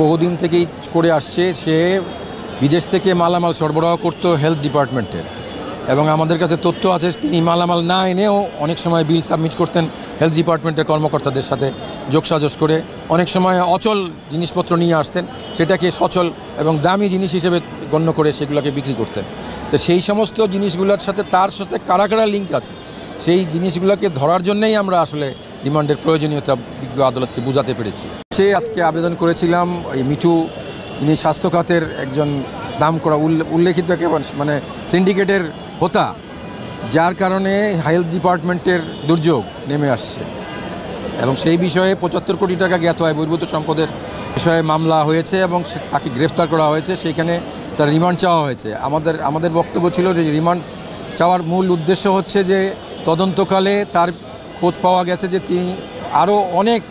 বহুদিন থেকেই করে আসছে। সে বিদেশ থেকে মালামাল সরবরাহ করতো হেলথ ডিপার্টমেন্টের, এবং আমাদের কাছে তথ্য আছে তিনি মালামাল না এনেও অনেক সময় বিল সাবমিট করতেন হেলথ ডিপার্টমেন্টের কর্মকর্তাদের সাথে যোগসাজশ করে। অনেক সময় অচল জিনিসপত্র নিয়ে আসতেন, সেটাকে সচল এবং দামি জিনিস হিসেবে গণ্য করে সেগুলোকে বিক্রি করতেন। তো সেই সমস্ত জিনিসগুলোর সাথে তার সাথে কারা কারা লিঙ্ক আছে সেই জিনিসগুলোকে ধরার জন্যই আমরা আসলে রিমান্ডের প্রয়োজনীয়তা বিজ্ঞ আদালতকে বোঝাতে পেরেছি। সে আজকে আবেদন করেছিলাম এই মিঠু, যিনি স্বাস্থ্য খাতের একজন দাম করা উল্লেখিত মানে সিন্ডিকেটের হোতা, যার কারণে হেলথ ডিপার্টমেন্টের দুর্যোগ নেমে আসছে, এবং সেই বিষয়ে 75 কোটি টাকা জ্ঞাত হয় বহির্ভূত সম্পদের বিষয়ে মামলা হয়েছে এবং তাকে গ্রেফতার করা হয়েছে। সেইখানে তার রিমান্ড চাওয়া হয়েছে। আমাদের বক্তব্য ছিল যে রিমান্ড চাওয়ার মূল উদ্দেশ্য হচ্ছে যে তদন্তকালে তার খোঁজ পাওয়া গেছে যে তিনি আরও অনেক